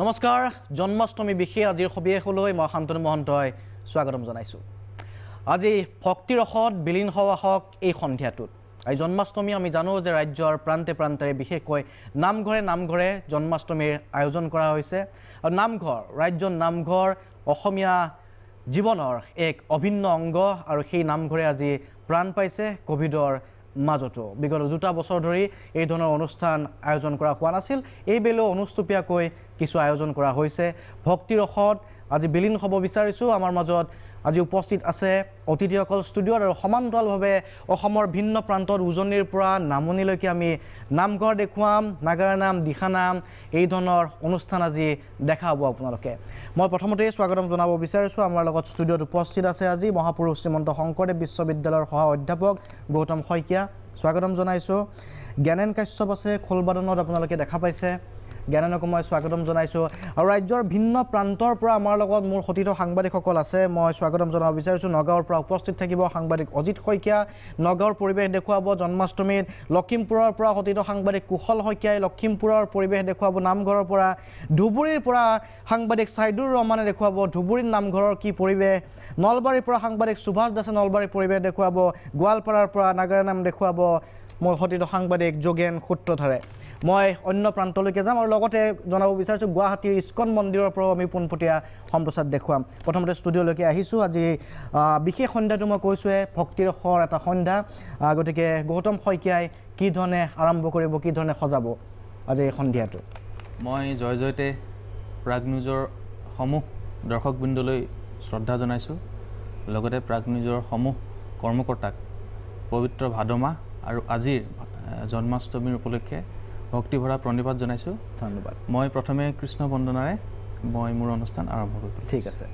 নমস্কাৰ জন্মাষ্টমী বিশেষ আজিৰ সবিশেষলৈ মই শান্তনু মহন্তই স্বাগতম জনাইছো আজি ভক্তি ৰসত বিলীন হোৱা হওক এই সন্ধিয়াটোত এই জন্মাষ্টমী আমি জানো যে ৰাজ্যৰ প্ৰান্তে প্ৰান্তে বিশেষকৈ নামঘৰে জন্মাষ্টমীৰ আয়োজন কৰা হৈছে আৰু নামঘৰ ৰাজ্যৰ নামঘৰ অসমীয়া জীৱনৰ এক অভিন্ন অংগ আৰু সেই নামঘৰে আজি প্ৰাণ পাইছে কোভিডৰ মাজতো বিগত 2টা বছৰ ধৰি এই ধৰণৰ অনুষ্ঠান আয়োজন কৰা হোৱা নাছিল এই বেলেও অনুষ্ঠুপীয়াকৈ কিছু আয়োজন কৰা হৈছে ভক্তি ৰসত আজি বিলীন হ'ব বিচাৰিছো আমাৰ মাজত আজি উপস্থিত আছে অতিথিসকল ষ্টুডিঅ'ত আৰু সমান্তৰালভাৱে অসমৰ ভিন্ন প্ৰান্তৰ উজনিৰ পৰা নামনিলৈকে আমি নামঘৰ দেখুৱাম নাগাৰা নাম দিখা নাম এই ধৰণৰ অনুষ্ঠান আজি দেখা হ'ব আপোনালোকে মই প্ৰথমতে স্বাগতম জনাব বিচাৰিছো আমাৰ লগত ষ্টুডিঅ'ত উপস্থিত আছে আজি মহাপুৰুষ শ্ৰীমন্ত শংকৰদেৱ বিশ্ববিদ্যালয়ৰ সহ অধ্যাপক গৌতম শইকীয়া স্বাগতম জনাইছো জ্ঞানেন কাশ্যপ আছে খোলবাদনত আপোনালোকে দেখা পাইছে জ্ঞানেনকো মই স্বাগতম জনাইছো আৰু ৰাজ্যৰ ভিন্ন প্ৰান্তৰ পৰা আমাৰ লগত মোৰ সতীৰ্থ সাংবাদিকসকল আছে মই স্বাগতম জনাব বিচাৰিছো নগাঁৱৰ পৰা উপস্থিত থাকিব সাংবাদিক অজিত শইকীয়া নগাঁৱৰ পৰিৱেশ দেখুৱাব জন্মাষ্টমীত লখিমপুৰৰ পৰা সতীৰ্থ সাংবাদিক কুশল শইকীয়াই লখিমপুৰৰ পৰিৱেশ দেখুৱাব নামঘৰৰ পৰা ধুবুৰীৰ পৰা সাংবাদিক সাইদুৰ ৰহমানে দেখুৱাব ধুবুৰীৰ নামঘৰৰ কি পৰিৱেশ নলবাৰীৰ পৰা সাংবাদিক সুভাষ দাসে নলবাৰীৰ পৰিৱেশ দেখুৱাব গোৱালপাৰাৰ পৰা নাগাৰা নাম দেখুৱাব মোৰ সতীৰ্থ সাংবাদিক যোগেন সূত্ৰধাৰে মই অন্য প্ৰান্তলৈকে যাম আৰু লগতে জনাব বিচাৰিছো গুৱাহাটীৰ ইস্কন মন্দিৰৰ পৰা আমি পোনপটীয়া সম্প্ৰচাৰ দেখুৱাম প্ৰথমতে ষ্টুডিঅ'লৈকে আহিছো আজি বিশেষ সন্ধ্যাটো মই কৈছোৱে ভক্তিৰসৰ এটা সন্ধ্যা গতিকে গৌতম শইকীয়াই কি ধৰণে আৰম্ভ কৰিব কি ধৰণে সজাব আজি এই সন্ধিয়াটো মই জয় জয়তে প্ৰাগ নিউজৰ সমূহ দৰ্শকবৃন্দলৈ শ্ৰদ্ধা জনাইছো লগতে প্ৰাগ নিউজৰ সমূহ কৰ্মকৰ্তাক পবিত্ৰ ভাদমাহ আৰু আজিৰ জন্মাষ্টমীৰ উপলক্ষে ভক্তি ভৰা প্ৰণিপাত জনাইছো ধন্যবাদ মই প্ৰথমে কৃষ্ণ বন্দনাৰে মই মোৰ অনুষ্ঠান আৰম্ভ কৰিম ঠিক আছে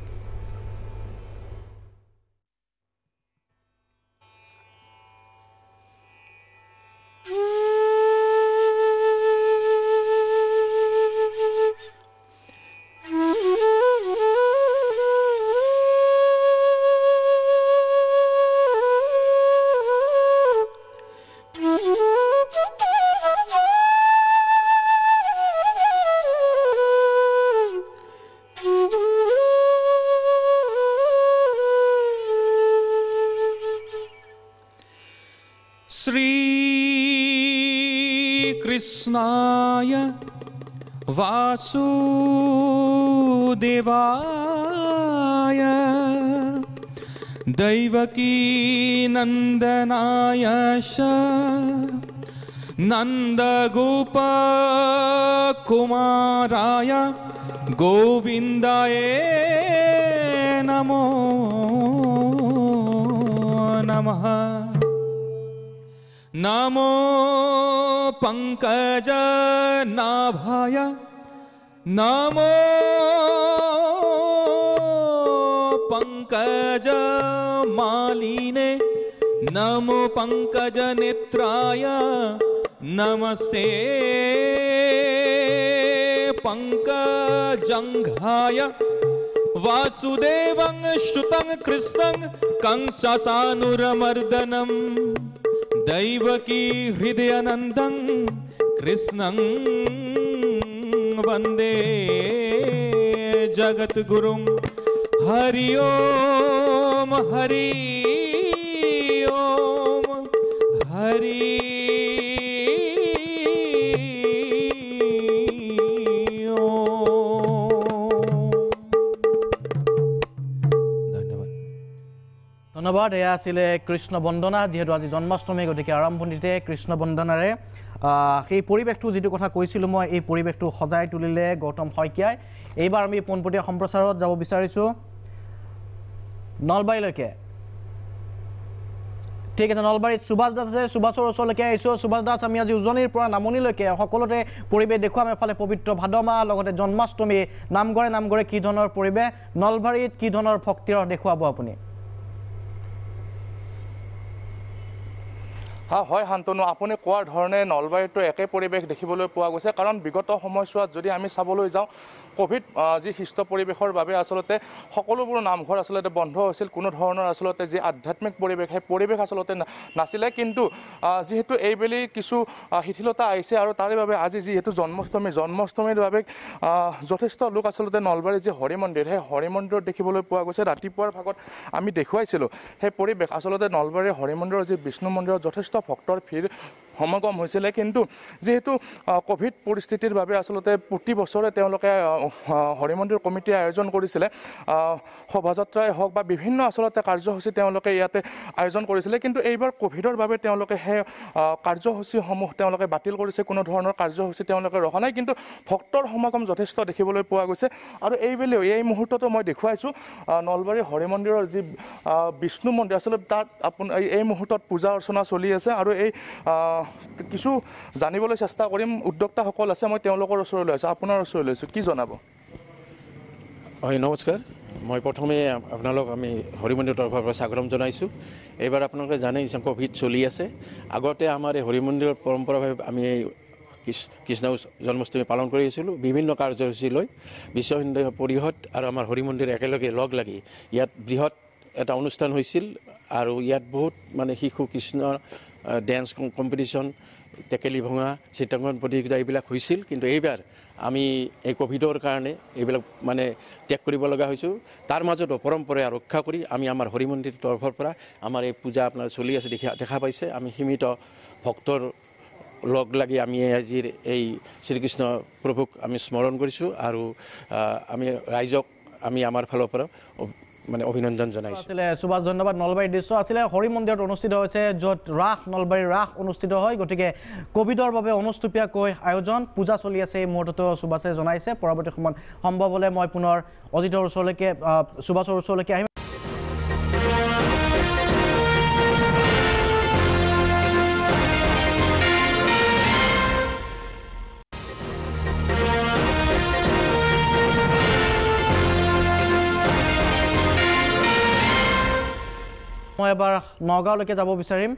कृष्णाय वासुदेवाय दैवकी नंदनाय नंदगोप कुमाराय गोविंदाय नमो नमः नमो पंकज नाभाय नमो पंकज मालिने नमो पंकज नेत्राय नमस्ते पंकजंघाय वासुदेवं श्रुतं कृष्णं कंससानुरमर्दनम् दैवकी हृदयानन्दं कृष्णं वन्दे जगद्गुरुं हरि ओम हरि ओम हरि ধন্যবাদ এয়া আছিলে কৃষ্ণ বন্দনা যেহেতু আজি জন্মাষ্টমী গতিকে আৰম্ভণিতে কৃষ্ণ বন্দনাৰে সেই পৰিৱেশটো যেটো কথা কৈছিলো মই এই পৰিৱেশটো সজাই তুলিলে গৌতম শইকীয়াই এইবাৰ আমি পোনপটীয়া সম্প্ৰচাৰত যাব বিচাৰিছো নলবাৰীলৈকে ঠিক আছে নলবাৰীত সুভাষ দাস আছে সুভাষৰ ওচৰলৈকে আহিছো সুভাষ দাস আমি আজি উজনিৰ পৰা নামনিলৈকে সকলোতে পৰিৱেশ দেখুৱাম এফালে পবিত্ৰ ভাদমাহ লগতে জন্মাষ্টমী নামঘৰে কি ধৰণৰ পৰিৱেশ নলবাৰীত কি ধৰণৰ ভক্তিৰ দেখুৱাব আপুনি হয় শান্তনু আপুনি কোৱাৰ ধৰণে নলবাৰীতো একে পৰিৱেশ দেখিবলৈ পোৱা গৈছে কাৰণ বিগত সময়ছোৱাত যদি আমি চাবলৈ যাওঁ কোভিড যি সুস্থ পৰিৱেশৰ বাবে আচলতে সকলোবোৰ নামঘৰ আচলতে বন্ধ হৈছিল কোনো ধৰণৰ আচলতে যি আধ্যাত্মিক পৰিৱেশ সেই পৰিৱেশ আচলতে নাছিলে কিন্তু যিহেতু এইবেলি কিছু শিথিলতা আহিছে আৰু তাৰে বাবে আজি যিহেতু জন্মাষ্টমীৰ বাবে যথেষ্ট লোক আচলতে নলবাৰীৰ যি হৰি মন্দিৰ সেই হৰি মন্দিৰত দেখিবলৈ পোৱা গৈছে ৰাতিপুৱাৰ ভাগত আমি দেখুৱাইছিলোঁ সেই পৰিৱেশ আচলতে নলবাৰীৰ হৰি মন্দিৰৰ যি বিষ্ণু মন্দিৰত যথেষ্ট ভক্তৰ ভিৰ সমাগম হৈছিলে কিন্তু যিহেতু কোভিড পৰিস্থিতিৰ বাবে আচলতে প্ৰতি বছৰে তেওঁলোকে হৰি মন্দিৰ কমিটিয়ে আয়োজন কৰিছিলে শোভাযাত্ৰাই হওক বা বিভিন্ন আচলতে কাৰ্যসূচী তেওঁলোকে ইয়াতে আয়োজন কৰিছিলে কিন্তু এইবাৰ কোভিডৰ বাবে তেওঁলোকে সেই কাৰ্যসূচীসমূহ তেওঁলোকে বাতিল কৰিছে কোনো ধৰণৰ কাৰ্যসূচী তেওঁলোকে ৰখা নাই কিন্তু ভক্তৰ সমাগম যথেষ্ট দেখিবলৈ পোৱা গৈছে আৰু এইবেলিও এই মুহূৰ্ততো মই দেখুৱাইছোঁ নলবাৰী হৰি মন্দিৰৰ যি বিষ্ণু মন্দিৰ আচলতে তাত এই মুহূৰ্তত পূজা অৰ্চনা চলি আছে আৰু এই কিছু জানিবলৈ চেষ্টা কৰিম উদ্যোক্তাসকল আছে মই তেওঁলোকৰ ওচৰলৈ আছোঁ আপোনাৰ ওচৰলৈ আছোঁ কি জনাব হয় নমস্কাৰ মই প্ৰথমে আপোনালোক আমি হৰি মন্দিৰৰ তৰফৰ পৰা স্বাগতম জনাইছোঁ এইবাৰ আপোনালোকে জানে কোভিড চলি আছে আগতে আমাৰ এই হৰি মন্দিৰৰ পৰম্পৰাভাৱে আমি কৃষ্ণ জন্মাষ্টমী পালন কৰি আছিলোঁ বিভিন্ন কাৰ্যসূচী লৈ বিশ্ব হিন্দু পৰিষদ আৰু আমাৰ হৰি মন্দিৰ একেলগে লগ লাগি ইয়াত বৃহৎ এটা অনুষ্ঠান হৈছিল আৰু ইয়াত বহুত মানে শিশু কৃষ্ণ ডেন্স কম্পিটিশ্যন টেকেলি ভঙা চিত্ৰাংকন প্ৰতিযোগিতা এইবিলাক হৈছিল কিন্তু এইবাৰ আমি এই কোভিডৰ কাৰণে এইবিলাক মানে ত্যাগ কৰিব লগা হৈছোঁ তাৰ মাজতো পৰম্পৰা ৰক্ষা কৰি আমি আমাৰ হৰি মন্দিৰ তৰফৰ পৰা আমাৰ এই পূজা আপোনাৰ চলি আছে দেখা পাইছে আমি সীমিত ভক্তৰ লগ লাগি আমি আজিৰ এই শ্ৰীকৃষ্ণ প্ৰভুক আমি স্মৰণ কৰিছোঁ আৰু আমি ৰাইজক আমি আমাৰ ফালৰ পৰা মানে অভিনন্দন জনাইছোঁ আছিলে সুভাষ ধন্যবাদ নলবাৰীৰ দৃশ্য আছিলে হৰি মন্দিৰত অনুষ্ঠিত হৈছে য'ত নলবাৰীৰ ৰাস অনুষ্ঠিত হয় গতিকে কোভিডৰ বাবে অনুষ্টুপীয়াকৈ আয়োজন পূজা চলি আছে এই মুহূৰ্ততো সুভাষে জনাইছে পৰৱৰ্তী সময়ত সম্ভৱ হ'লে মই পুনৰ অজিতৰ ওচৰলৈকে সুভাষৰ ওচৰলৈকে আহিম মই এবাৰ নগাঁওলৈকে যাব বিচাৰিম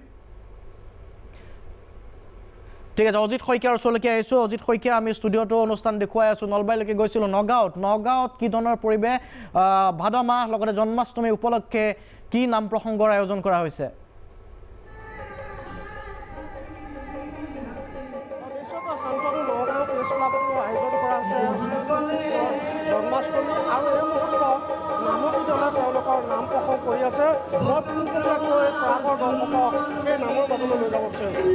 ঠিক আছে অজিত শইকীয়াৰ ওচৰলৈকে আহিছোঁ অজিত শইকীয়া আমি ষ্টুডিঅ'টো অনুষ্ঠান দেখুৱাই আছোঁ নলবাৰীলৈকে গৈছিলোঁ নগাঁৱত কি ধৰণৰ পৰিৱেশ ভাদ মাহ লগতে জন্মাষ্টমী উপলক্ষে কি নাম প্ৰসংগৰ আয়োজন কৰা হৈছে জন্মাষ্টমী আৰু এই মুহূৰ্তত নামতি দলে তেওঁলোকৰ নাম প্ৰসংগ কৰি আছে মই পোনপটীয়াকৈ পৰাগৰ দৰ্শকক সেই নামৰ বাটলৈ লৈ যাব বিচাৰিছোঁ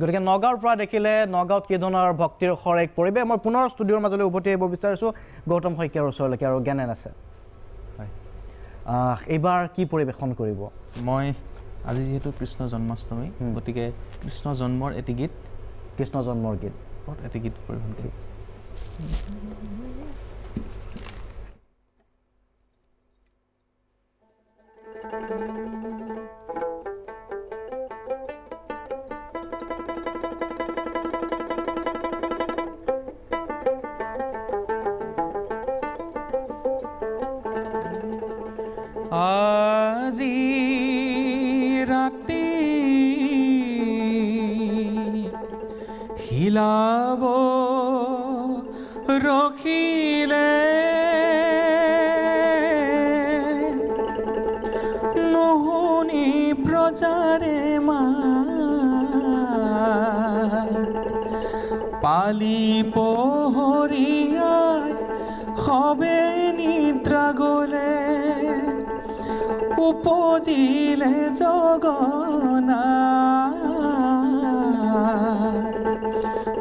গতিকে নগাঁৱৰ পৰা দেখিলে নগাঁৱত কি ধৰণৰ ভক্তিৰ ৰসৰ এক পৰিৱেশ মই পুনৰ ষ্টুডিঅ'ৰ মাজলৈ উভতি আহিব বিচাৰিছোঁ গৌতম শইকীয়াৰ ওচৰলৈকে আৰু জ্ঞানেন আছে হয় এইবাৰ কি পৰিৱেশন কৰিব মই আজি যিহেতু কৃষ্ণ জন্মাষ্টমী গতিকে কৃষ্ণ জন্মৰ এটি গীত কৃষ্ণ জন্মৰ গীত এটি গীত পৰিৱেশন ঠিক আছে আজি ৰাতি হিলাব ৰখিলে নুশুনি প্ৰজাৰে পালি পহৰীয়াই সবে নিদ্ৰা গলে উপজিলে জগনা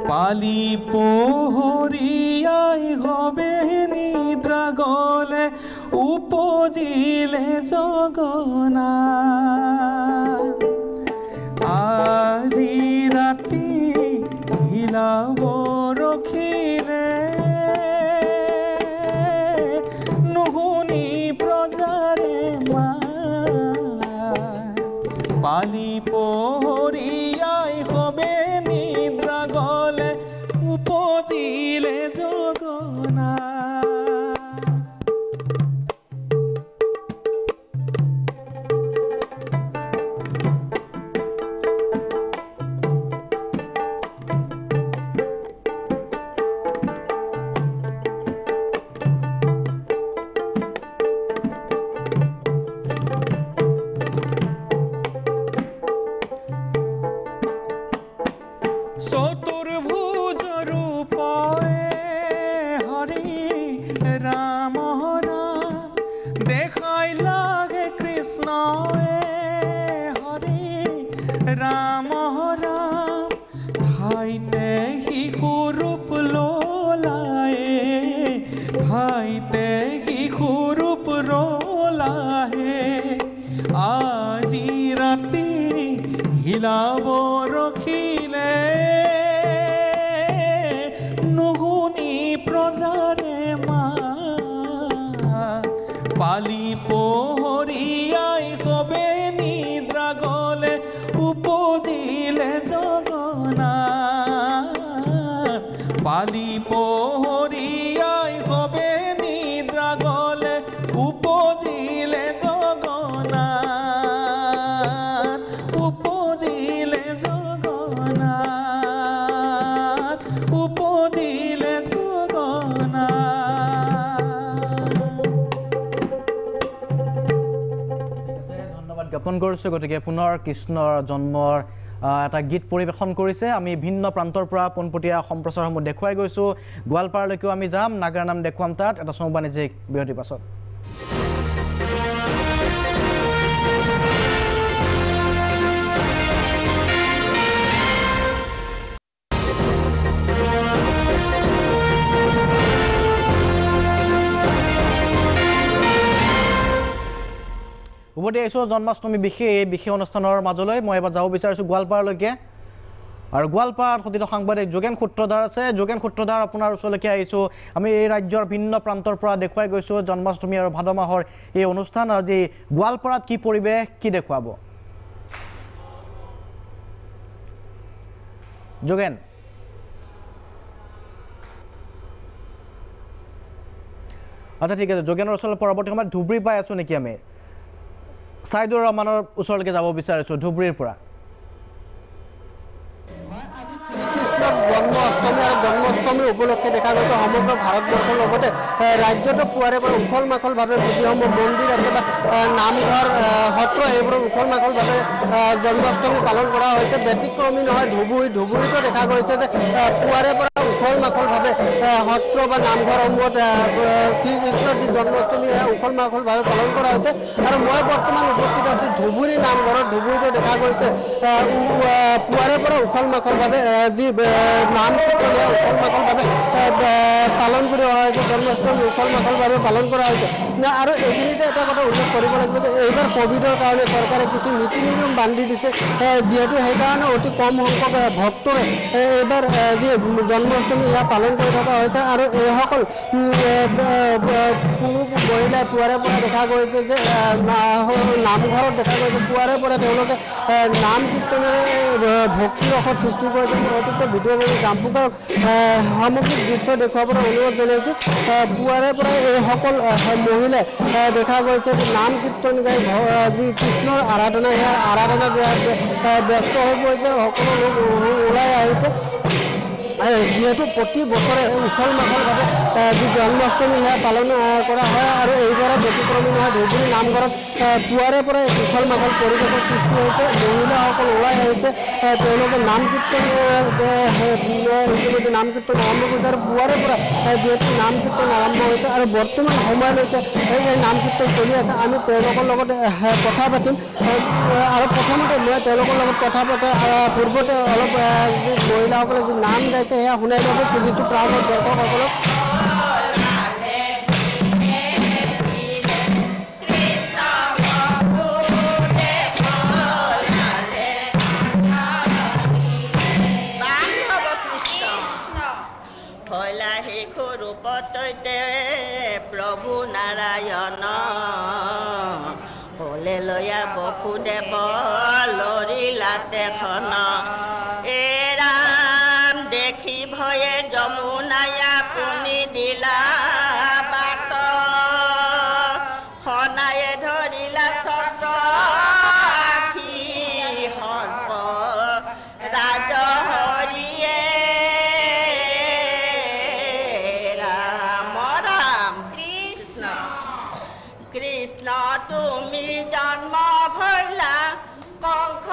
পালি পহৰীয়াই হবে নিদ্ৰা গলে উপজিলে জগনা আজি ৰাতি হিলাব ৰখিলে নুশুনি প্ৰজাৰে পালি পহৰীয়াই হবে নিদ্ৰা গলে উপজিলে জগনা চতুর্ভুজ রূপে হরি রাম দেখাই লাগে কৃষ্ণ হরি রাম ঠাইতে শিশু রূপ লোলায়ে ঠাইতে শিশু রূপ লোলাহে আজি ৰাতি হিলাব ৰখিলে নুশুনি প্ৰজাৰে পালি পহৰীয়াই সবে নিদ্ৰা গলে উপজিলে জগনা পালি পহৰীয়াই সবে নিদ্ৰা গলে উপজিলে জগনা উপজিলে জগনা উপজিলে জগনা ধন্যবাদ জ্ঞাপন কৰিছোঁ গতিকে পুনৰ কৃষ্ণৰ জন্মৰ এটা গীত পৰিৱেশন কৰিছে আমি ভিন্ন প্ৰান্তৰ পৰা পোনপটীয়া সম্প্ৰচাৰসমূহ দেখুৱাই গৈছোঁ গোৱালপাৰালৈকেও আমি যাম নাগাৰ নাম দেখুৱাম তাত এটা চমু বাণিজ্যিক বিৰতিৰ পাছত উভতি আহিছোঁ জন্মাষ্টমী বিশেষ অনুষ্ঠানৰ মাজলৈ মই এবাৰ যাব বিচাৰিছোঁ গোৱালপাৰালৈকে আৰু গোৱালপাৰাত সতীৰ্থ সাংবাদিক যোগেন সূত্ৰধাৰ আছে যোগেন সূত্ৰধাৰ আপোনাৰ ওচৰলৈকে আহিছোঁ আমি এই ৰাজ্যৰ ভিন্ন প্ৰান্তৰ পৰা দেখুৱাই গৈছোঁ জন্মাষ্টমী আৰু ভাদ মাহৰ এই অনুষ্ঠান আৰু যি গোৱালপাৰাত কি পৰিৱেশ কি দেখুৱাব যোগেন আচ্ছা ঠিক আছে যোগেনৰ ওচৰলৈ পৰৱৰ্তী সময়ত ধুবুৰী পাই আছোঁ নেকি আমি সাইদুৰ ৰহমানৰ ওচৰলৈকে যাব বিচাৰিছোঁ ধুবুৰীৰ পৰা জন্মাষ্টমী আৰু জন্মাষ্টমী উপলক্ষে দেখা গৈছে সমগ্ৰ ভাৰতবৰ্ষৰ লগতে ৰাজ্যটো পুৱাৰে পৰা উখল মাখলভাৱে যিসমূহ মন্দিৰ আছে বা নামঘৰ সত্ৰ এইবোৰৰ উখল মাখলভাৱে জন্মাষ্টমী পালন কৰা হৈছে ব্যতিক্ৰমী নহয় ধুবুৰীতো দেখা গৈছে যে পুৱাৰে পৰা উখল মাখলভাৱে সত্ৰ বা নামঘৰসমূহত শ্ৰীকৃষ্ণৰ যি জন্মাষ্টমী সেয়া উখল মাখলভাৱে পালন কৰা হৈছে আৰু মই বৰ্তমান উপস্থিত আছোঁ ধুবুৰী নামঘৰত ধুবুৰীতো দেখা গৈছে পুৱাৰে পৰা উখল মাখলভাৱে যি নাম কীৰ্তনীয়া উখল মাখলভাৱে পালন কৰি অহা হৈছে জন্মাষ্টমী উখল মাখলভাৱে পালন কৰা হৈছে আৰু এইখিনিতে এটা কথা উল্লেখ কৰিব লাগিব যে এইবাৰ ক'ভিডৰ কাৰণে চৰকাৰে কিছু নীতি নিয়ম বান্ধি দিছে যিহেতু সেইকাৰণে অতি কম সংখ্যক ভক্তৰে এইবাৰ যি জন্মাষ্টমী ইয়াত পালন কৰি থকা হৈছে আৰু এইসকল মহিলাই পুৱাৰে পৰা দেখা গৈছে যে নামঘৰত দেখা গৈছে পুৱাৰে পৰা তেওঁলোকে নাম কীৰ্তনেৰে ভক্তি ৰসৰ সৃষ্টি কৰিছে মই অতিৰিক্ত ভিডিঅ'জনী জাম্পুকাৰ সামগ্ৰিক দৃশ্য দেখুৱাবলৈ অনুৰোধ জনাইছোঁ পুৱাৰে পৰা এইসকল মহিলাই দেখা গৈছে যে নাম কীৰ্তন গাই যি কৃষ্ণৰ আৰাধনা সেয়া আৰাধনা ব্যস্ত হৈ পৰিছে সকলো লোক ওলাই আহিছে যিহেতু প্ৰতি বছৰে উখল মাখলভাৱে যি জন্মাষ্টমী সেয়া পালন কৰা হয় আৰু এইবাৰৰ ব্যতিক্ৰমী নহয় ধুবুৰী নামঘৰত পুৱাৰে পৰাই উখল মাখল পৰিৱেশৰ সৃষ্টি হৈছে মহিলাসকল ওলাই আহিছে তেওঁলোকে নাম কীৰ্তন ইতিমধ্যে নাম কীৰ্তন আৰম্ভ কৰিছে আৰু পুৱাৰে পৰা যিহেতু নাম কীৰ্তন আৰম্ভ হৈছে আৰু বৰ্তমান সময়লৈকে এই নাম কীৰ্তন চলি আছে আমি তেওঁলোকৰ লগত কথা পাতিম আৰু প্ৰথমতে মই তেওঁলোকৰ লগত কথা পতাৰ পূৰ্বতে অলপ মহিলাসকলে যি নাম গাইছে সেয়া শুনাই যাব খুজিছোঁ প্ৰায়ভাগ দৰ্শকসকলক প্ৰভু নাৰায়ণ হলেলয়া বসুদেৱ লৰিলাতে খন এ ৰাম দেখি ভয়ে যমুনায়া পুনি দিলা বাট সনায়ে ধৰিলা চক্ৰ আখি সৰ্প ৰাজ হৰিয়ে কৃষ্ণ তুমি জন্ম ভৈলা কংস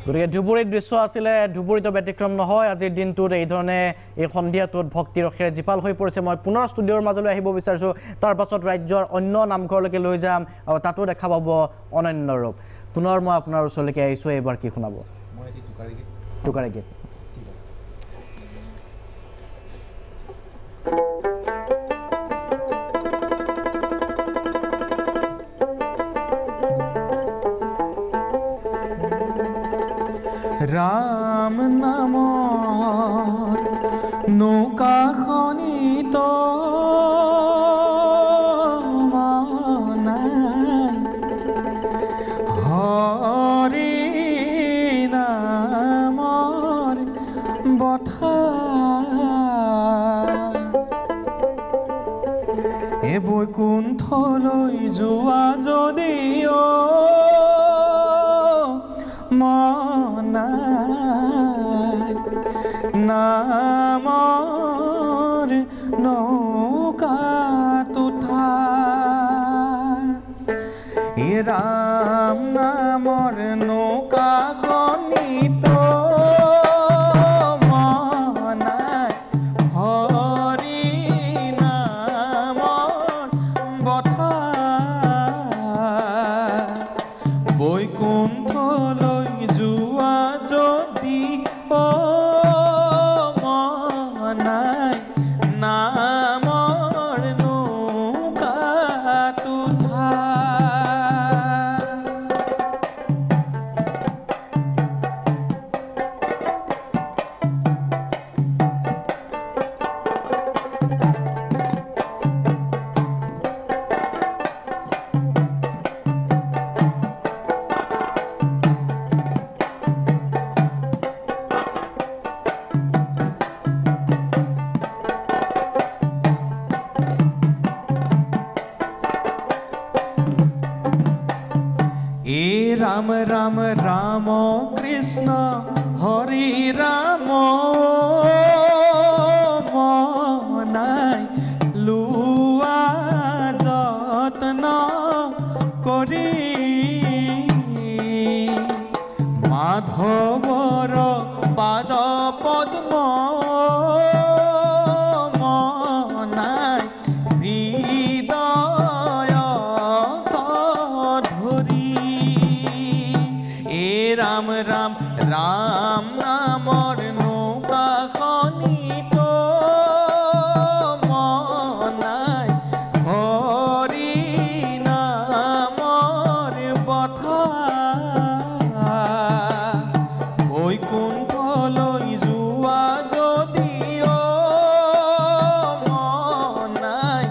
গতিকে ধুবুৰীৰ দৃশ্য আছিলে ধুবুৰীতো ব্যতিক্ৰম নহয় আজিৰ দিনটোত এই ধৰণে এই সন্ধিয়াটোত ভক্তি ৰসেৰে জীপাল হৈ পৰিছে মই পুনৰ ষ্টুডিঅ'ৰ মাজলৈ আহিব বিচাৰিছোঁ তাৰ পাছত ৰাজ্যৰ অন্য নামঘৰলৈকে লৈ যাম আৰু তাতো দেখা পাব অনন্য ৰূপ পুনৰ মই আপোনাৰ ওচৰলৈকে আহিছোঁ এইবাৰ কি শুনাব মই এটি টুকাৰে গীত ৰাম নামৰ নৌকাখনিত হৰি নামৰ বথা এ বৈকুণ্ঠলৈ যোৱা যদিও নামৰ নৌকাত উঠা এ ৰাম নামৰ নৌকাখনিত মনাই হৰি নামৰ বথা বৈকুণ্ঠলৈ যোৱা যদি মনাই নামৰ নৌকাত উঠা राम राम राम कृष्ण हरि राम मनाई लुआ যত্ন কৰি মাধৱৰ পাদ পদ্ম মনাই হৃদয়ত ধৰি ৰাম ৰাম ৰাম নামৰ নৌকাখনিত মনাই হৰি নামৰ বথা বৈকুণ্ঠলৈ যোৱা যদিও মনাই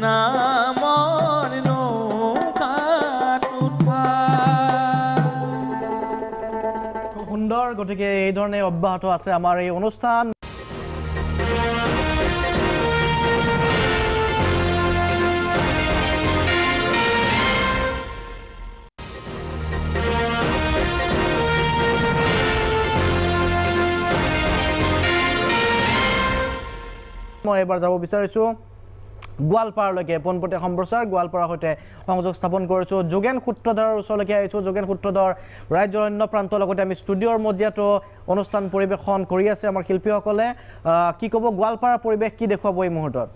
নামৰ নৌকাত উঠা। খুব সুন্দৰ। গতিকে এই ধৰণে অব্যাহত আছে আমাৰ এই অনুষ্ঠান। মই এবাৰ যাব বিচাৰিছোঁ গোৱালপাৰালৈকে। পোনপটীয়া সম্প্ৰচাৰ গোৱালপাৰাৰ সৈতে সংযোগ স্থাপন কৰিছোঁ। যোগেন সূত্ৰধৰৰ ওচৰলৈকে আহিছোঁ। যোগেন সূত্ৰধৰ, ৰাজ্যৰ অন্য প্ৰান্তৰ লগতে আমি ষ্টুডিঅ'ৰ মজিয়াতো অনুষ্ঠান পৰিৱেশন কৰি আছে আমাৰ শিল্পীসকলে। কি ক'ব, গোৱালপাৰাৰ পৰিৱেশ কি দেখুৱাব এই মুহূৰ্তত?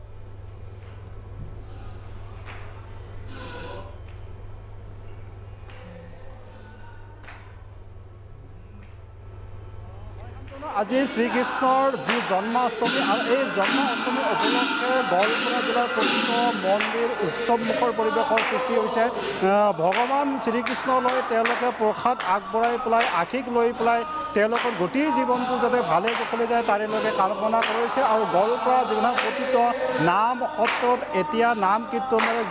আজি শ্ৰীকৃষ্ণৰ যি জন্মাষ্টমী আৰু এই জন্মাষ্টমী উপলক্ষে গোৱালপাৰা জিলাৰ প্ৰতিটো মন্দিৰ উৎসৱমুখৰ পৰিৱেশৰ সৃষ্টি হৈছে। ভগৱান শ্ৰীকৃষ্ণলৈ তেওঁলোকে প্ৰসাদ আগবঢ়াই পেলাই আশীষ লৈ পেলাই তেওঁলোকৰ গোটেই জীৱনটো যাতে ভালে কুশলে যায় তাৰেলৈকে কামনা কৰিছে। আৰু গোৱালপাৰা জিলাৰ প্ৰতিটো নাম সত্ৰত এতিয়া নাম কীৰ্তনেৰে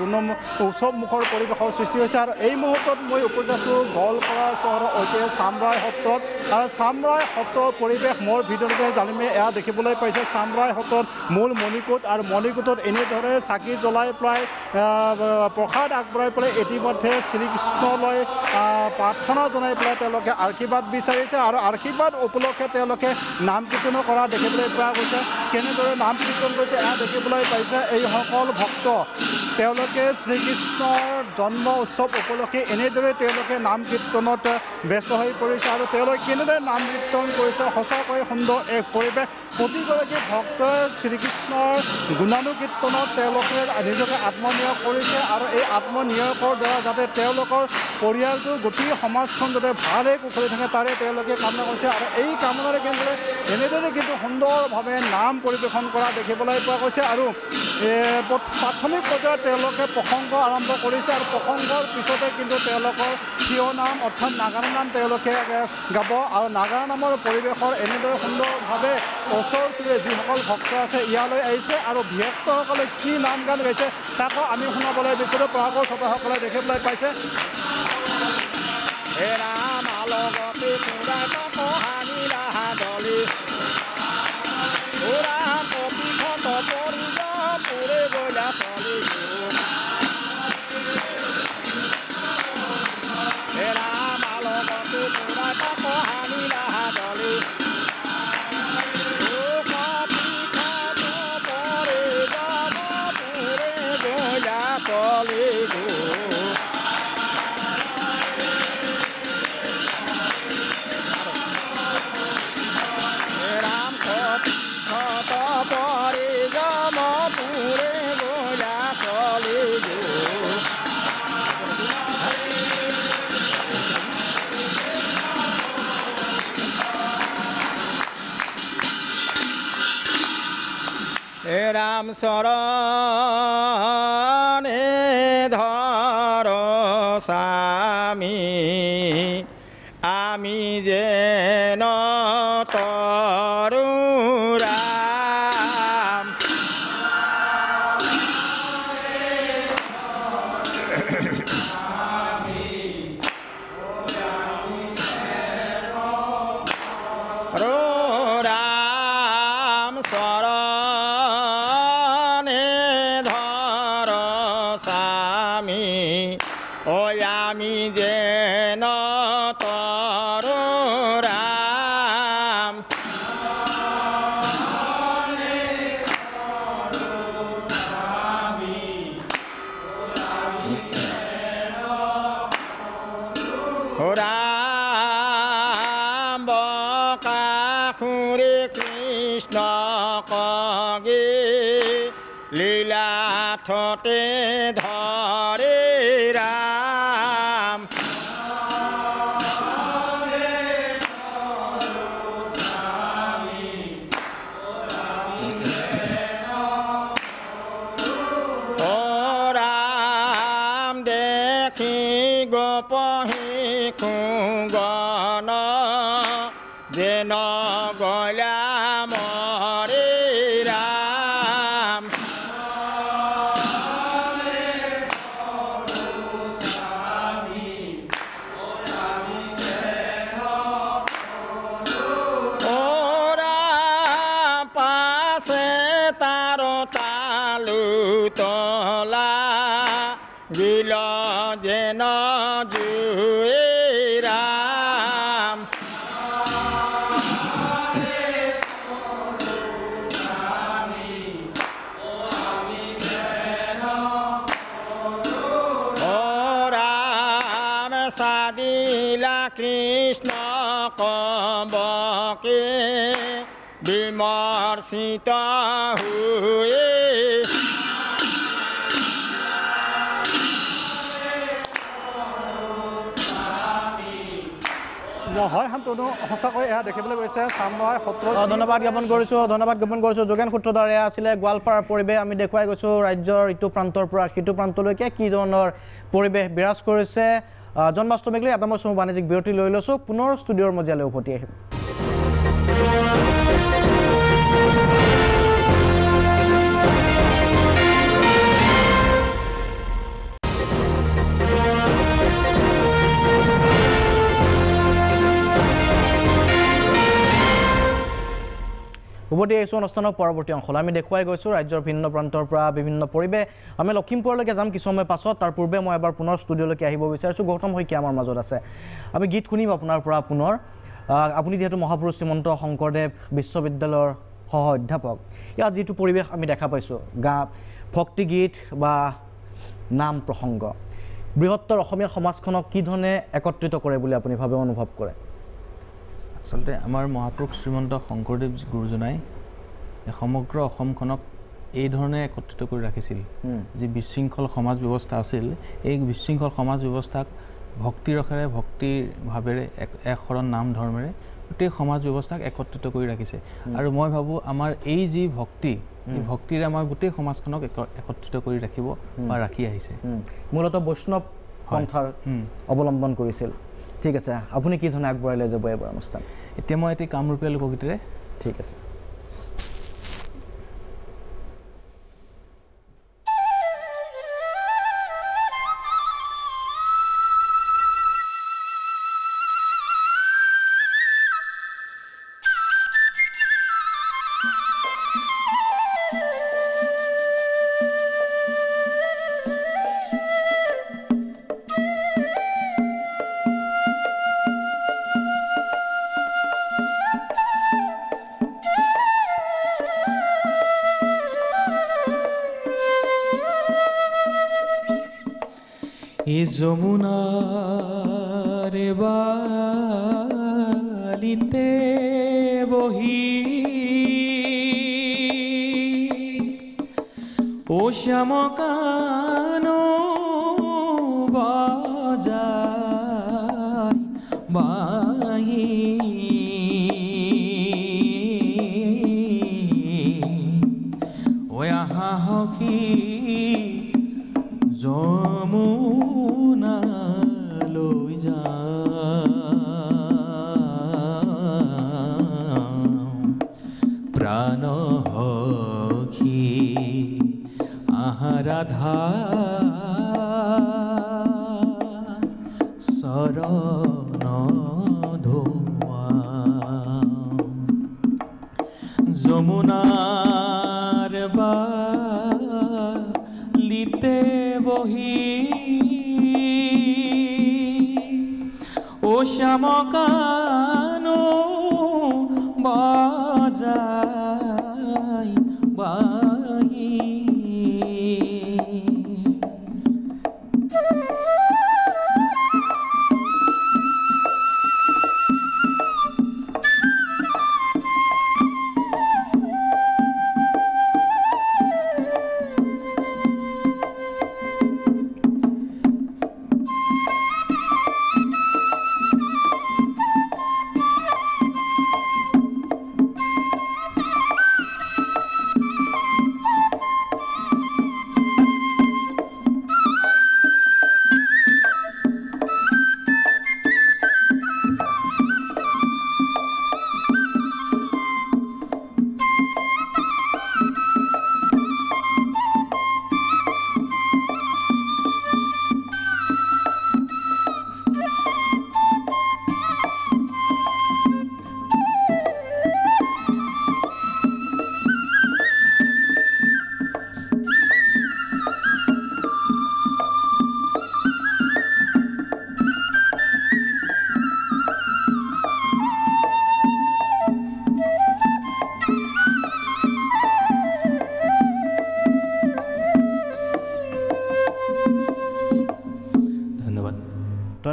উৎসৱমুখৰ পৰিৱেশৰ সৃষ্টি হৈছে। আৰু এই মুহূৰ্তত মই উপস্থিত আছোঁ গোৱালপাৰা চহৰৰ ঐতিহ্য চামৰাই সত্ৰত। আৰু চামৰাই সত্ৰৰ পৰিৱেশ মোৰ ভিডিঅ'তে জানিমে এয়া দেখিবলৈ পাইছে। চামৰাই সত্ৰত মূল মণিকূট আৰু মণিকূটত এনেদৰে চাকি জ্বলাই প্ৰায় প্ৰসাদ আগবঢ়াই পেলাই ইতিমধ্যে শ্ৰীকৃষ্ণলৈ প্ৰাৰ্থনা জনাই পেলাই তেওঁলোকে আশীৰ্বাদ বিচাৰিছে। আৰু আশীৰ্বাদ উপলক্ষে তেওঁলোকে নাম কীৰ্তনো কৰা দেখিবলৈ পোৱা গৈছে। কেনেদৰে নাম কীৰ্তন কৰিছে এয়া দেখিবলৈ পাইছে এইসকল ভক্ত। তেওঁলোকে শ্ৰীকৃষ্ণৰ জন্ম উৎসৱ উপলক্ষে এনেদৰে তেওঁলোকে নাম কীৰ্তনত ব্যস্ত হৈ পৰিছে। আৰু তেওঁলোকে কেনেদৰে নাম কীৰ্তন কৰিছে সঁচাকৈ সুন্দৰ এক পৰিৱেশ। প্ৰতিগৰাকী ভক্তই শ্ৰীকৃষ্ণৰ গুণানুকীৰ্তনত তেওঁলোকে নিজকে আত্মনিয়োগ কৰিছে। আৰু এই আত্মনিয়োগৰ দ্বাৰা যাতে তেওঁলোকৰ পৰিয়ালটো গোটেই সমাজখন যাতে ভালে কুশলে থাকে তাৰে তেওঁলোকে কামনা কৰিছে। আৰু এই কামনাৰে কেনেদৰে এনেদৰে কিন্তু সুন্দৰভাৱে নাম পৰিৱেশন কৰা দেখিবলৈ পোৱা গৈছে। আৰু প্ৰাথমিক পৰ্যায়ত তেওঁলোকে প্ৰসংগ আৰম্ভ কৰিছে। আৰু প্ৰসংগৰ পিছতে কিন্তু তেওঁলোকৰ থিয় নাম অৰ্থাৎ নাগাৰা নাম তেওঁলোকে গাব। আৰু নাগাৰা নামৰ পৰিৱেশৰ এনেদৰে সুন্দৰভাৱে ওচৰ চুবুৰীয়া যিসকল ভক্ত আছে ইয়ালৈ আহিছে। আৰু ভক্তসকলে কি নাম গান গাইছে তাকো আমি শুনাবলৈ দিছিলোঁ। পৰাগৰ শ্ৰোতাসকলে দেখিবলৈ পাইছে। ৰাম শৰণে ধৰ স্বামী আমি যেন তৰু ৰাম ৰাম শৰণে ধৰ স্বামী ওই আমি যেন তৰু ৰাম খুৰে কৃষ্ণ কগে লীলা থতে ধৰে ৰাম গণ যেন গলা মৰে ৰাম পাছে তাৰ তালু তলা গিল যেন জুয়ে ৰাম ৰাম সাদিলা কৃষ্ণ কবকে বিমৰ্ষিত হুয়ে হয় শান্তনু সঁচাকৈ এয়া দেখিবলৈ গৈছে চামৰাই সত্ৰ ধন্যবাদ জ্ঞাপন কৰিছোঁ যোগেন সূত্ৰধাৰ এয়া আছিলে গোৱালপাৰাৰ পৰিৱেশ আমি দেখুৱাই গৈছোঁ ৰাজ্যৰ ইটো প্ৰান্তৰ পৰা সিটো প্ৰান্তলৈকে কি ধৰণৰ পৰিৱেশ বিৰাজ কৰিছে জন্মাষ্টমীক লৈ এটা মই চমু বাণিজ্যিক বিৰতি লৈ লৈছোঁ পুনৰ ষ্টুডিঅ'ৰ মজিয়ালৈ উভতি আহিম উভতি আহিছোঁ অনুষ্ঠানৰ পৰৱৰ্তী অংশলৈ আমি দেখুৱাই গৈছোঁ ৰাজ্যৰ ভিন্ন প্ৰান্তৰ পৰা বিভিন্ন পৰিৱেশ আমি লখিমপুৰলৈকে যাম কিছু সময় পাছত তাৰ পূৰ্বে মই এবাৰ পুনৰ ষ্টুডিঅ'লৈকে আহিব বিচাৰিছোঁ গৌতম শইকীয়া আমাৰ মাজত আছে আমি গীত শুনিম আপোনাৰ পৰা পুনৰ আপুনি যিহেতু মহাপুৰুষ শ্ৰীমন্ত শংকৰদেৱ বিশ্ববিদ্যালয়ৰ সহ অধ্যাপক ইয়াত যিটো পৰিৱেশ আমি দেখা পাইছোঁ ভক্তি গীত বা নাম প্ৰসংগ বৃহত্তৰ অসমীয়া সমাজখনক কি ধৰণে একত্ৰিত কৰে বুলি আপুনি ভাবে অনুভৱ কৰে আচলতে আমাৰ মহাপুৰুষ শ্ৰীমন্ত শংকৰদেৱ গুৰুজনাই সমগ্ৰ অসমখনক এই ধৰণে একত্ৰিত কৰি ৰাখিছিল যি বিশৃংখল সমাজ ব্যৱস্থা আছিল এই বিশৃংখল সমাজ ব্যৱস্থাক ভক্তি ৰখেৰে ভক্তিৰ ভাৱেৰে এক শৰণ নাম ধৰ্মেৰে গোটেই সমাজ ব্যৱস্থাক একত্ৰিত কৰি ৰাখিছে আৰু মই ভাবোঁ আমাৰ এই যি ভক্তি এই ভক্তিৰে আমাৰ গোটেই সমাজখনক একত্ৰিত কৰি ৰাখিব বা ৰাখি আহিছে মূলতঃ বৈষ্ণৱ পন্থাৰ অৱলম্বন কৰিছিল ঠিক আছে আপুনি কি ধৰণে আগবঢ়াই লৈ যাব এইবাৰ অনুষ্ঠান এতিয়া মই এটি কামৰূপীয়া লোকগীতেৰে ঠিক আছে যমুনাৰ বালিতে বহি ও শ্যামকানো বাজায় বাহি ও আহা সখী যমুনালৈ যাওঁ প্ৰাণ সখী আহা ৰাধা চৰণ ধোৱা যমুনাৰ বালিতে বহি ও শ্যামকানো বাজায় বাহি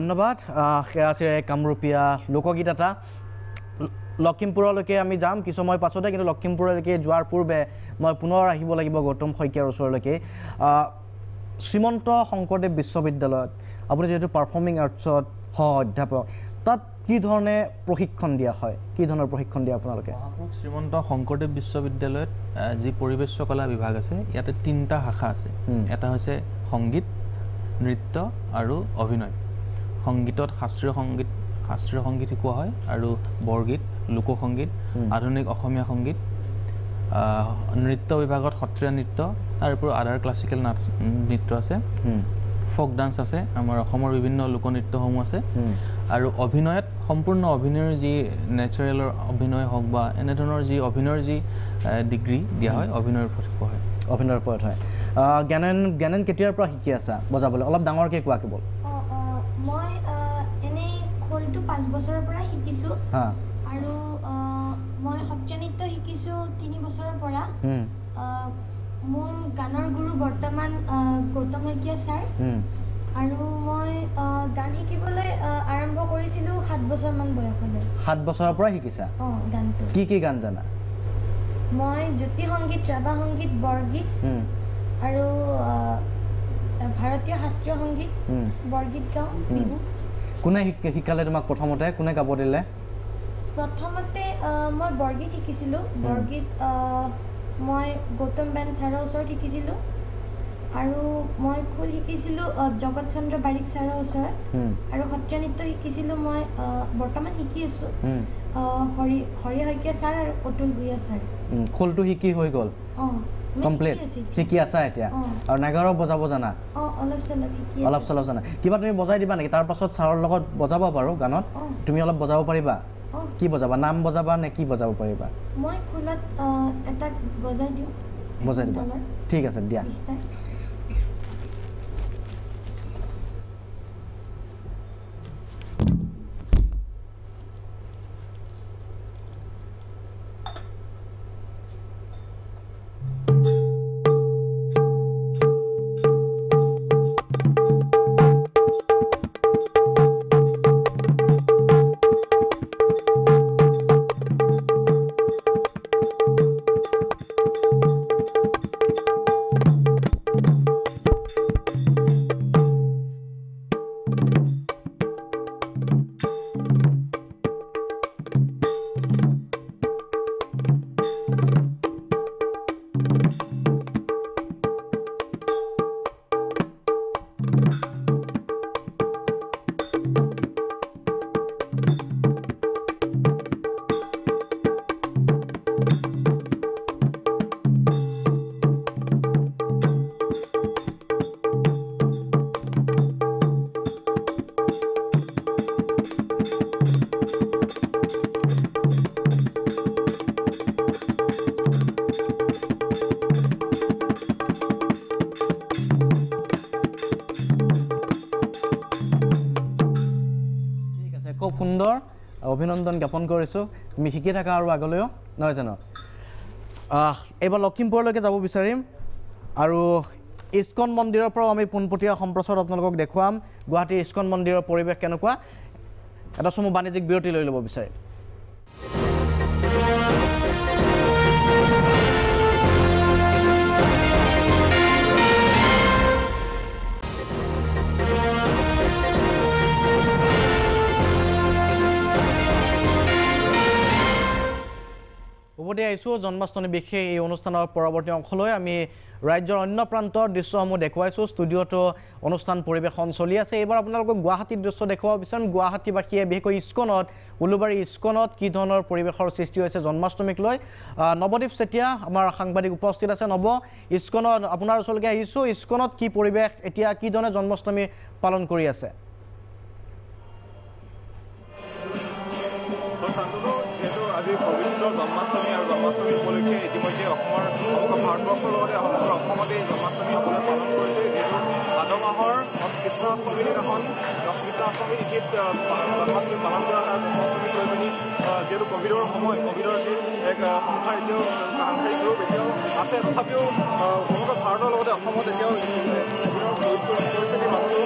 ধন্যবাদ সেয়া আছে কামৰূপীয়া লোকগীত এটা লখিমপুৰলৈকে আমি যাম কিছু সময় পাছতে কিন্তু লখিমপুৰলৈকে যোৱাৰ পূৰ্বে মই পুনৰ আহিব লাগিব গৌতম শইকীয়াৰ ওচৰলৈকে শ্ৰীমন্ত শংকৰদেৱ বিশ্ববিদ্যালয়ত আপুনি যেহেতু পাৰফৰ্মিং আৰ্টছত অধ্যাপক তাত কি ধৰণে প্ৰশিক্ষণ দিয়া হয় কি ধৰণৰ প্ৰশিক্ষণ দিয়া আপোনালোকে শ্ৰীমন্ত শংকৰদেৱ বিশ্ববিদ্যালয়ত যি পৰিৱেশ কলা বিভাগ আছে ইয়াতে 3টা শাখা আছে এটা হৈছে সংগীত নৃত্য আৰু অভিনয় সংগীতত শাস্ত্ৰীয় সংগীত শিকোৱা হয় আৰু বৰগীত লোকসংগীত আধুনিক অসমীয়া সংগীত নৃত্য বিভাগত সত্ৰীয়া নৃত্য তাৰ উপৰি আদাৰ ক্লাছিকেল নৃত্য আছে ফক ডান্স আছে আমাৰ অসমৰ বিভিন্ন লোকনৃত্যসমূহ আছে আৰু অভিনয়ত সম্পূৰ্ণ অভিনয়ৰ যি নেচাৰেলৰ অভিনয় হওক বা এনেধৰণৰ যি অভিনয়ৰ যি ডিগ্ৰী দিয়া হয় অভিনয়ৰ ওপৰত শিকোৱা হয় অভিনয়ৰ ওপৰত হয় জ্ঞানেন কেতিয়াৰ পৰা শিকি আছা বজাবলৈ অলপ ডাঙৰকৈ কোৱা কেৱল মই এনেই খোলটো 5 বছৰৰ পৰা শিকিছোঁ আৰু মই সত্ৰীয়া নৃত্য শিকিছোঁ 3 বছৰৰ পৰা মোৰ গানৰ গুৰু বৰ্তমান গৌতম শইকীয়া ছাৰ আৰু মই গান শিকিবলৈ আৰম্ভ কৰিছিলোঁ 7 বছৰমান বয়সলৈ 7 বছৰৰ পৰা শিকিছা গানটো কি গান জানা মই জ্যোতি সংগীত ৰাভা সংগীত বৰগীত আৰু ভাৰতীয় শাস্ত্ৰীয় সংগীত বৰগীত গাওঁ বিহু কোনে শিকালে তোমাক প্ৰথমতে কোনে গাব দিলে প্ৰথমতে মই বৰগীত শিকিছিলোঁ বৰগীত মই গৌতম বেন ছাৰৰ ওচৰত শিকিছিলোঁ আৰু মই খোল শিকিছিলোঁ জগত চন্দ্ৰ বাৰিক ছাৰৰ ওচৰত আৰু সত্ৰীয়া নৃত্য শিকিছিলোঁ মই বৰ্তমান শিকি আছোঁ হৰি শইকীয়া ছাৰ আৰু অতুল ভূঞা ছাৰ খোলটো শিকি হৈ গ'ল কমপ্লিট শিকি আছা এতিয়া আৰু নাগাৰা বজাব জানা অলপ চলপ জানা কিবা তুমি বজাই দিবা নেকি তাৰ পাছত ছাৰৰ লগত বজাব পাৰো গানত তুমি অলপ বজাব পাৰিবা কি বজাবা নাম বজাবা নে কি বজাব পাৰিবা মই খোলত এটা বজাই দিবা ঠিক আছে দিয়া খুব সুন্দৰ অভিনন্দন জ্ঞাপন কৰিছোঁ তুমি শিকি থাকা আৰু আগলৈও নহয় জানো এইবাৰ লখিমপুৰলৈকে যাব বিচাৰিম আৰু ইস্কন মন্দিৰৰ পৰাও আমি পোনপটীয়া সম্প্ৰচাৰ আপোনালোকক দেখুৱাম গুৱাহাটী ইস্কন মন্দিৰৰ পৰিৱেশ কেনেকুৱা এটা চমু বাণিজ্যিক বিৰতি লৈ ল'ব বিচাৰিম উভতি আহিছোঁ জন্মাষ্টমী বিশেষ এই অনুষ্ঠানৰ পৰৱৰ্তী অংশলৈ আমি ৰাজ্যৰ অন্য প্ৰান্তৰ দৃশ্যসমূহ দেখুৱাইছোঁ ষ্টুডিঅ'টো অনুষ্ঠান পৰিৱেশন চলি আছে এইবাৰ আপোনালোকক গুৱাহাটীৰ দৃশ্য দেখুৱাব বিচাৰিম গুৱাহাটীবাসীয়ে বিশেষকৈ ইস্কনত উলুবাৰী ইস্কনত কি ধৰণৰ পৰিৱেশৰ সৃষ্টি হৈছে জন্মাষ্টমীক লৈ নৱদীপ চেতিয়া আমাৰ সাংবাদিক উপস্থিত আছে নৱ ইস্কনত আপোনাৰ ওচৰলৈকে আহিছোঁ ইস্কনত কি পৰিৱেশ এতিয়া কি ধৰণে জন্মাষ্টমী পালন কৰি আছে আজি পবিত্ৰ জন্মাষ্টমী আৰু জন্মাষ্টমী উপলক্ষে ইতিমধ্যে অসমৰ সমগ্ৰ ভাৰতবৰ্ষৰ লগতে সমগ্ৰ অসমতে জন্মাষ্টমী সকলোৱে পালন কৰিছে যিহেতু ভাদ মাহৰ কৃষ্ণাষ্টমীৰ দিনাখন কৃষ্ণাষ্টমী তিথিত জন্মাষ্টমী পালন কৰা হয় জন্মাষ্টমী কৰি পিনি যিহেতু ক'ভিডৰ সময় ক'ভিডৰ যি এক সাংসাৰিক ৰূপ এতিয়াও আছে তথাপিও সমগ্ৰ ভাৰতৰ লগতে অসমত এতিয়াও ক'ভিডৰ পৰিস্থিতিৰ মাজতো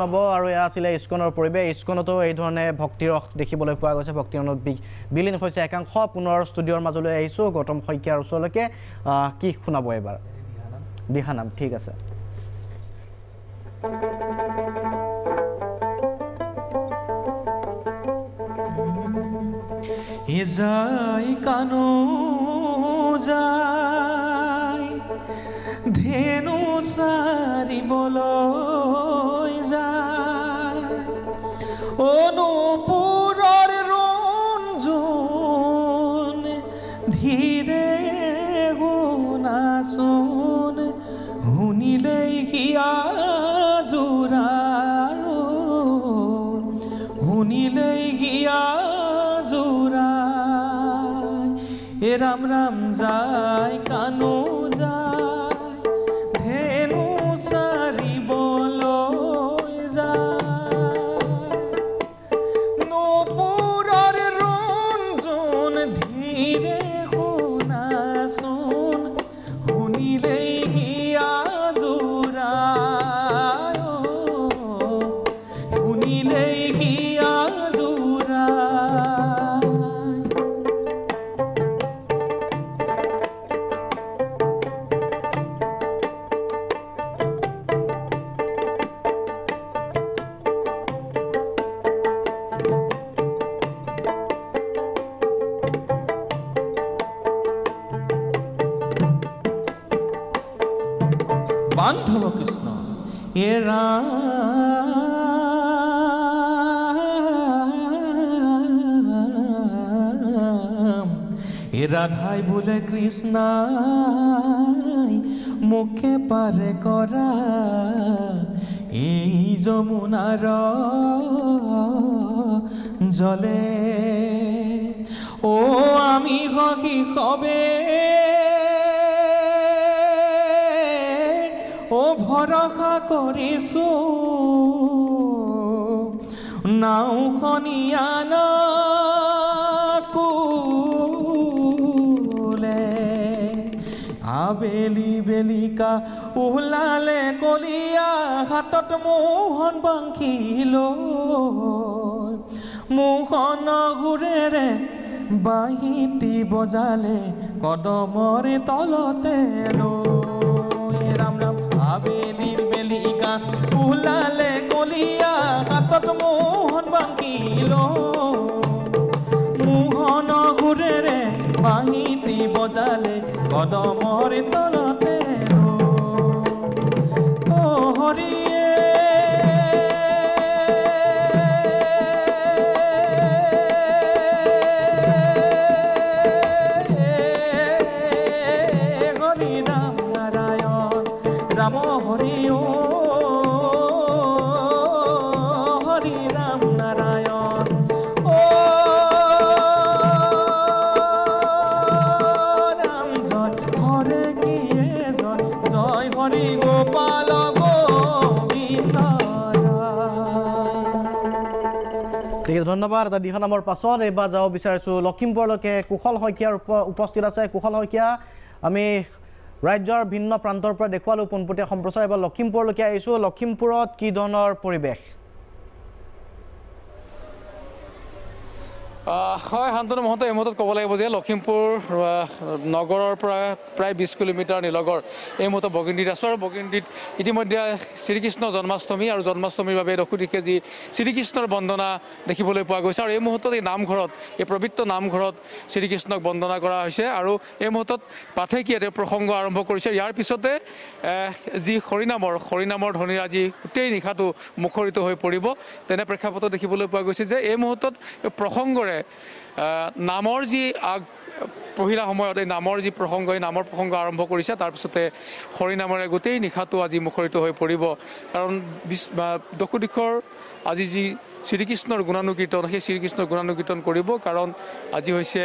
নব আৰু এয়া আছিলে ইস্কনৰ পৰিৱেশ ইস্কনতো এই ধৰণে ভক্তিৰ ৰস দেখিবলৈ পোৱা গৈছে ভক্তিৰ ৰসত বিলীন হৈছে একাংশ পুনৰ ষ্টুডিঅ'ৰ মাজলৈ আহিছোঁ গৌতম শইকীয়াৰ ওচৰলৈকে কি শুনাব এবাৰ দিহানাম ঠিক আছে যাই কানো যায় ধেনু সাৰিবলৈ যায় অনুপুৰৰ ৰঞ্জুন ধীৰে শুনাচোন শুনিলেই হিয়া জোৰাই শুনিলেই হিয়া ৰাম ৰাম যায় কানো যায় ধেনু সাৰিবলৈ যায় নপুৰৰ ৰঞ্জন ধীৰে শুনাচোন শুনিলেই হিয়া জোৰাই শুনিলেই হিয়া বান্ধৱ কৃষ্ণ এ ৰাম এ ৰাধাই বোলে কৃষ্ণাই মুখে পাৰে কৰা এই যমুনাৰ জলে ও আমি হকি হবে ও ভৰসা কৰিছো নাওখনিয়ান কুলে আবেলি বেলিকা ওলালে কলিয়া হাতত মোহন বাংশী লৈ মোহন ঘূৰেৰে বাঁহীটি বজালে কদমৰ তলতে লৈ ৰাম ৰাম আবেলিৰ বেলিকা ওলালে কলিয়া হাতত মোহন বাংশী লৈ মোহন ঘূৰেৰে বাঁহীটি বজালে কদমৰ তলতে লৈ ও হৰিয়ে রাম হরি ও হরি রাম নারায়ণ ও রাম জয় হরে গিয়ে জয় জয় হরি গোপাল গোবিন্দ ঠিক আছে ধন্যবাদ এটা দিহা নামৰ পাছত এইবাৰ যাব বিচাৰিছোঁ লখিমপুৰলৈকে কুশল শইকীয়াৰ উপস্থিত আছে কুশল শইকীয়া আমি ৰাজ্যৰ ভিন্ন প্ৰান্তৰ পৰা দেখুৱালোঁ পোনপটীয়া সম্প্ৰচাৰ এবাৰ লখিমপুৰলৈকে আহিছোঁ লখিমপুৰত কি ধৰণৰ পৰিৱেশ হয় শান্তনু মহন্ত এই মুহূৰ্তত ক'ব লাগিব যে লখিমপুৰ নগৰৰ পৰা প্ৰায় 20 কিলোমিটাৰ নিলগৰ এই মুহূৰ্তত বগিন্দিত আছোঁ আৰু বগিন্দিত ইতিমধ্যে শ্ৰীকৃষ্ণ জন্মাষ্টমী আৰু জন্মাষ্টমীৰ বাবে দক্ষিণদিশে যি শ্ৰীকৃষ্ণৰ বন্দনা দেখিবলৈ পোৱা গৈছে আৰু এই মুহূৰ্তত এই নামঘৰত এই পবিত্ৰ নামঘৰত শ্ৰীকৃষ্ণক বন্দনা কৰা হৈছে আৰু এই মুহূৰ্তত পাঠেকীয়াতে প্ৰসংগ আৰম্ভ কৰিছে ইয়াৰ পিছতে যি হৰিনামৰ ধ্বনিৰ আজি গোটেই নিশাটো মুখৰিত হৈ পৰিব তেনে প্ৰেক্ষাপটত দেখিবলৈ পোৱা গৈছে যে এই মুহূৰ্তত প্ৰসংগৰে নামৰ যি পহিলা সময়ত এই নামৰ যি প্ৰসংগ এই নামৰ প্ৰসংগ আৰম্ভ কৰিছে তাৰপিছতে হৰিনামৰে গোটেই নিশাটো আজি মুখৰিত হৈ পৰিব কাৰণ দক্ষিণ দিশৰ আজি যি শ্ৰীকৃষ্ণৰ গুণানুকীৰ্তন সেই শ্ৰীকৃষ্ণৰ গুণানুকীৰ্তন কৰিব কাৰণ আজি হৈছে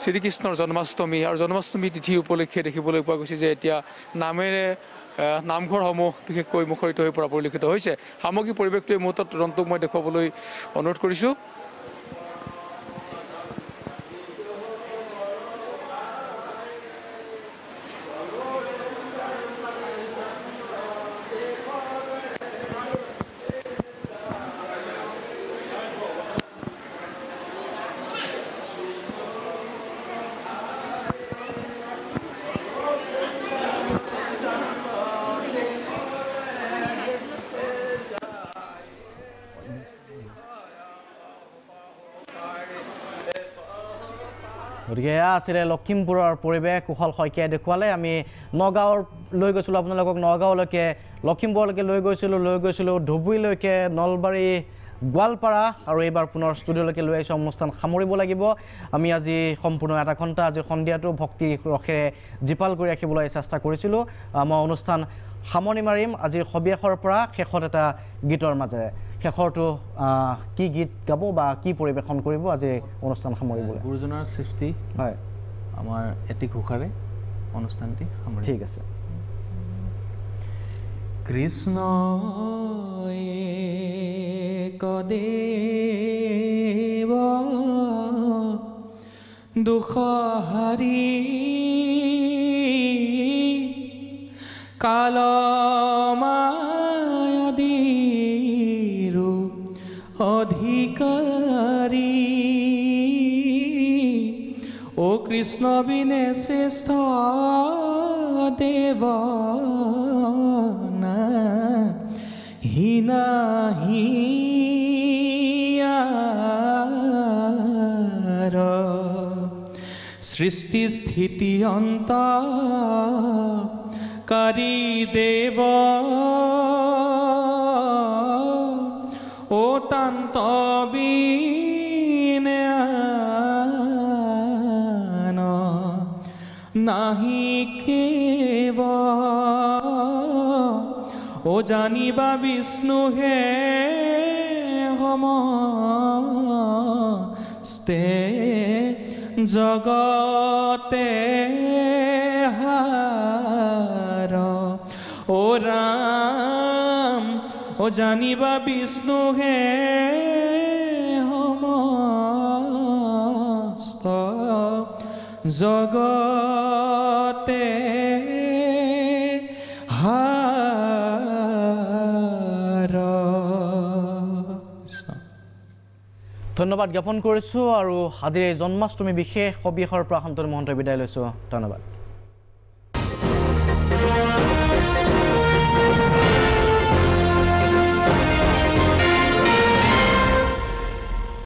শ্ৰীকৃষ্ণৰ জন্মাষ্টমী আৰু জন্মাষ্টমী তিথি উপলক্ষে দেখিবলৈ পোৱা গৈছে যে এতিয়া নামেৰে নামঘৰসমূহ বিশেষকৈ মুখৰিত হৈ পৰা পৰিলক্ষিত হৈছে সামগ্ৰিক পৰিৱেশটো এই মুহূৰ্তত ৰন্তক মই দেখুৱাবলৈ অনুৰোধ কৰিছোঁ গতিকে এয়া আছিলে লখিমপুৰৰ পৰিৱেশ কুশল শইকীয়াই দেখুৱালে আমি নগাঁৱৰ লৈ গৈছিলোঁ আপোনালোকক নগাঁৱলৈকে লখিমপুৰলৈকে লৈ গৈছিলোঁ ধুবুৰীলৈকে নলবাৰী গোৱালপাৰা আৰু এইবাৰ পুনৰ ষ্টুডিঅ'লৈকে লৈ আহিছোঁ অনুষ্ঠান সামৰিব লাগিব আমি আজি সম্পূৰ্ণ এটা ঘণ্টা আজি সন্ধিয়াটো ভক্তি ৰসেৰে জীপাল কৰি ৰাখিবলৈ চেষ্টা কৰিছিলোঁ মই অনুষ্ঠান সামৰণি মাৰিম আজিৰ সবিশেষৰ পৰা শেষত এটা গীতৰ মাজেৰে শেষৰটো কি গীত গাব বা কি পৰিৱেশন কৰিব আজি অনুষ্ঠান সামৰিবলৈ গুৰুজনাৰ সৃষ্টি হয় আমাৰ এটি ঘোষাৰে অনুষ্ঠানটি সামৰিম ঠিক আছে কৃষ্ণ কদেৱ দুখহাৰী কালমায়াদিৰো অধিকাৰী ও কৃষ্ণ বিনে শ্ৰেষ্ঠ দেৱ না হিয়াৰ সৃষ্টি স্থিতি অন্ত কাৰী দেৱ ও তান্ত বিনে নাহি কেৱ ও জানিবা বিষ্ণু হে সমস্তে জগতে হাৰ ও ৰাম ও জানিবা বিষ্ণু হে সমস্ত জগতে ধন্যবাদ জ্ঞাপন কৰিছোঁ আৰু আজিৰ এই জন্মাষ্টমী বিশেষ সবিশেষৰ পৰা শান্তনু মহন্তই বিদায় লৈছোঁ ধন্যবাদ